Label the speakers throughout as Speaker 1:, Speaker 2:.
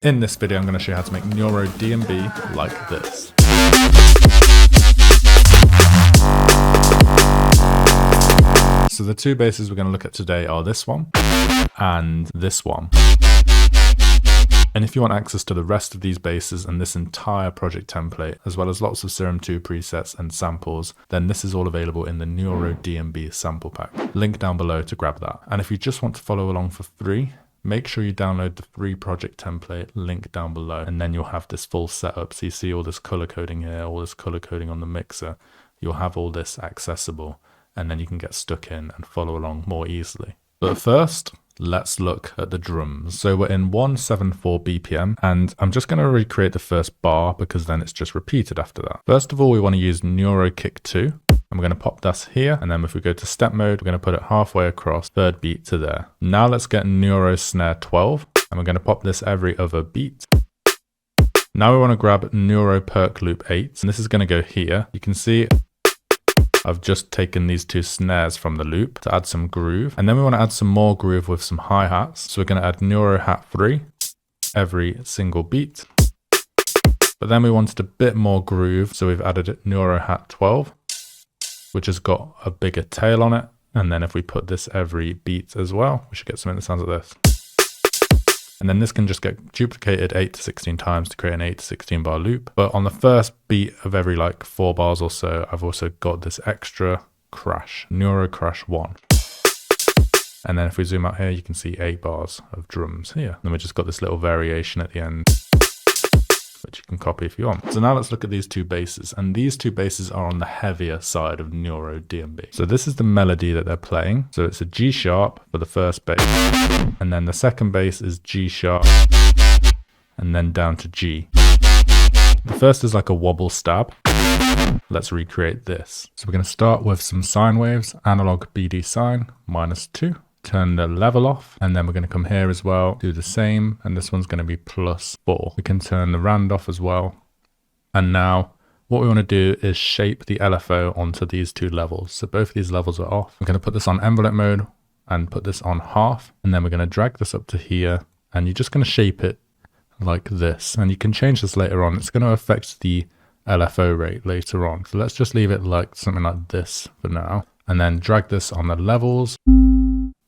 Speaker 1: In this video, I'm going to show you how to make Neuro DnB like this. So the two basses we're going to look at today are this one and this one. And if you want access to the rest of these basses and this entire project template, as well as lots of Serum 2 presets and samples, then this is all available in the Neuro DnB sample pack. Link down below to grab that. And if you just want to follow along for free, make sure you download the free project template, link down below, and then you'll have this full setup. So you see all this color coding here, all this color coding on the mixer. You'll have all this accessible, and then you can get stuck in and follow along more easily. But first, let's look at the drums. So we're in 174 BPM, and I'm just going to recreate the first bar because then it's just repeated after that. First of all, we want to use Neuro Kick 2. And we're going to pop this here, and then if we go to step mode, we're going to put it halfway across, third beat to there. Now let's get Neuro Snare 12, and we're going to pop this every other beat. Now we want to grab Neuro Perk Loop 8, and this is going to go here. You can see I've just taken these two snares from the loop to add some groove, and then we want to add some more groove with some hi-hats. So we're going to add Neuro Hat 3 every single beat. But then we wanted a bit more groove, so we've added Neuro Hat 12. Which has got a bigger tail on it. And then if we put this every beat as well, we should get something that sounds like this. And then this can just get duplicated 8 to 16 times to create an 8 to 16 bar loop. But on the first beat of every like 4 bars or so, I've also got this extra crash, Neuro Crash 1. And then if we zoom out here, you can see 8 bars of drums here. And we just got this little variation at the end, which you can copy if you want. So now let's look at these two basses, and these two basses are on the heavier side of Neuro DnB. So this is the melody that they're playing. So it's a G sharp for the first bass, and then the second bass is G sharp, and then down to G. The first is like a wobble stab. Let's recreate this. So we're going to start with some sine waves, analog BD sine, -2. Turn the level off, and then we're going to come here as well, do the same, and this one's going to be +4. We can turn the rand off as well. And now what we want to do is shape the LFO onto these two levels. So both of these levels are off. I'm going to put this on envelope mode and put this on half, and then we're going to drag this up to here, and you're just going to shape it like this. And you can change this later on. It's going to affect the LFO rate later on. So let's just leave it like something like this for now, and then drag this on the levels.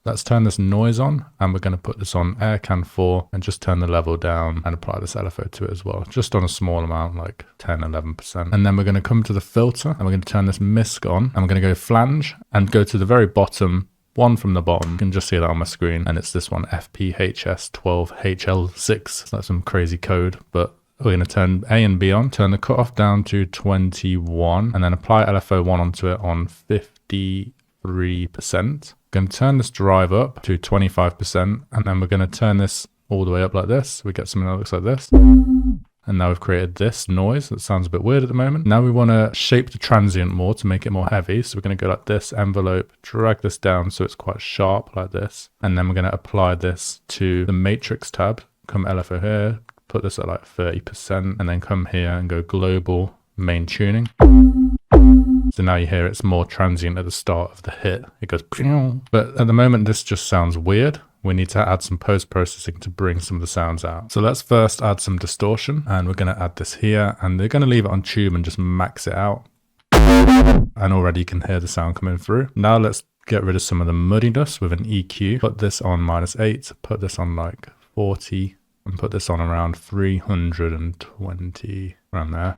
Speaker 1: Let's turn this noise on, and we're going to put this on Aircan 4 and just turn the level down and apply this LFO to it as well, just on a small amount, like 10, 11%. And then we're going to come to the filter, and we're going to turn this misc on, and we're going to go flange and go to the very bottom, one from the bottom. You can just see that on my screen, and it's this one, FPHS12HL6. That's some crazy code, but we're going to turn A and B on, turn the cutoff down to 21, and then apply LFO 1 onto it on 53%. Going to turn this drive up to 25%, and then we're going to turn this all the way up like this. We get something that looks like this. And now we've created this noise that sounds a bit weird at the moment. Now we want to shape the transient more to make it more heavy. So we're going to go like this, envelope, drag this down so it's quite sharp like this. And then we're going to apply this to the matrix tab. Come LFO here, put this at like 30%, and then come here and go global main tuning. So now you hear it's more transient at the start of the hit. It goes, but at the moment this just sounds weird. We need to add some post-processing to bring some of the sounds out. So let's first add some distortion, and we're going to add this here, and they're going to leave it on tube and just max it out. And already you can hear the sound coming through. Now let's get rid of some of the muddiness with an EQ. Put this on -8, put this on like 40, and put this on around 320, around there.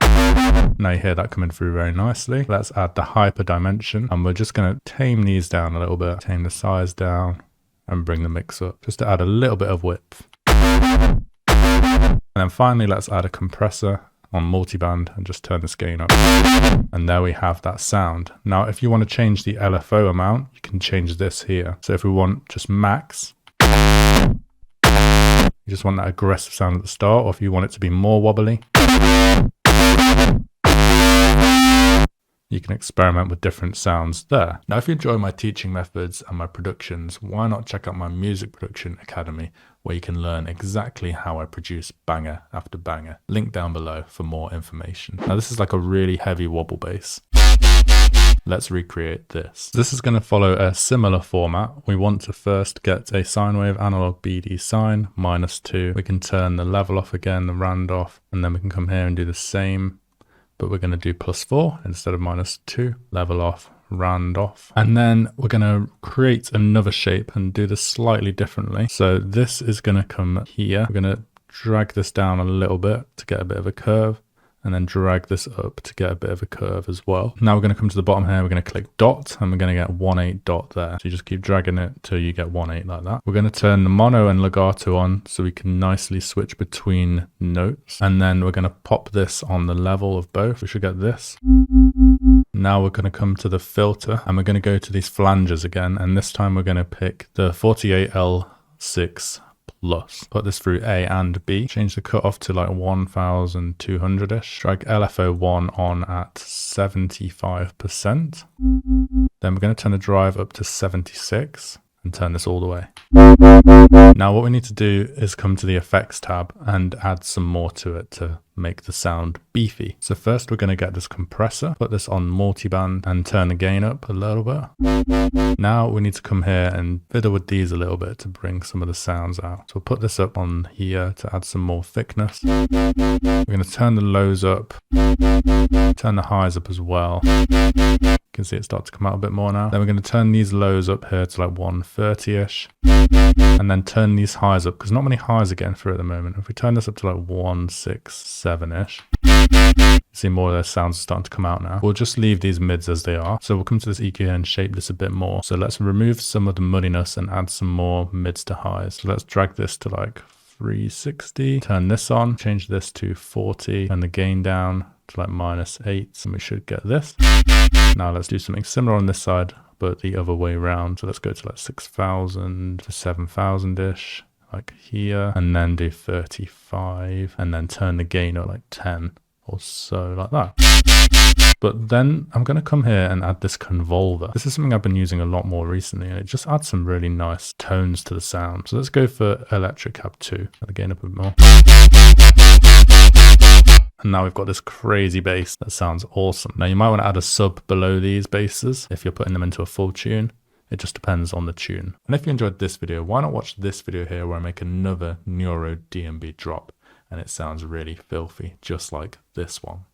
Speaker 1: Now you hear that coming through very nicely. Let's add the hyper dimension, and we're just going to tame these down a little bit, tame the size down, and bring the mix up, just to add a little bit of width. And then finally, let's add a compressor on multiband and just turn this gain up. And there we have that sound. Now, if you want to change the LFO amount, you can change this here. So if we want just max, you just want that aggressive sound at the start, or if you want it to be more wobbly, you can experiment with different sounds there. Now, if you enjoy my teaching methods and my productions, why not check out my Music Production Academy, where you can learn exactly how I produce banger after banger. Link down below for more information. Now, this is like a really heavy wobble bass. Let's recreate this. This is going to follow a similar format. We want to first get a sine wave analog BD sine -2. We can turn the level off again, the round off, and then we can come here and do the same, but we're going to do +4 instead of -2. Level off, round off. And then we're going to create another shape and do this slightly differently. So this is going to come here. We're going to drag this down a little bit to get a bit of a curve, and then drag this up to get a bit of a curve as well. Now we're going to come to the bottom here, we're going to click dot, and we're going to get 1/8 dot there. So you just keep dragging it till you get 1/8 like that. We're going to turn the mono and legato on so we can nicely switch between notes. And then we're going to pop this on the level of both. We should get this. Now we're going to come to the filter, and we're going to go to these flanges again. And this time we're going to pick the 48L6 plus. Put this through A and B. Change the cutoff to like 1200-ish. Drag LFO1 on at 75%. Then we're going to turn the drive up to 76 and turn this all the way. Now what we need to do is come to the effects tab and add some more to it to make the sound beefy. So first we're going to get this compressor, put this on multiband and turn the gain up a little bit. Now we need to come here and fiddle with these a little bit to bring some of the sounds out. So we'll put this up on here to add some more thickness. We're going to turn the lows up, turn the highs up as well. You can see it start to come out a bit more now. Then we're going to turn these lows up here to like 130-ish. And then turn these highs up, because not many highs are getting through at the moment. If we turn this up to like 167-ish, you see more of those sounds starting to come out now. We'll just leave these mids as they are. So we'll come to this EQ here and shape this a bit more. So let's remove some of the muddiness and add some more mids to highs. So let's drag this to like 360. Turn this on, change this to 40, and the gain down to like -8, and we should get this. Now let's do something similar on this side, but the other way around. So let's go to like 6,000 to 7,000-ish, like here, and then do 35, and then turn the gain up like 10 or so, like that. But then I'm going to come here and add this convolver. This is something I've been using a lot more recently, and it just adds some really nice tones to the sound. So let's go for electric cab 2, and the gain up a bit more. And now we've got this crazy bass that sounds awesome. Now you might want to add a sub below these basses if you're putting them into a full tune. It just depends on the tune. And if you enjoyed this video, why not watch this video here where I make another Neuro DnB drop, and it sounds really filthy, just like this one.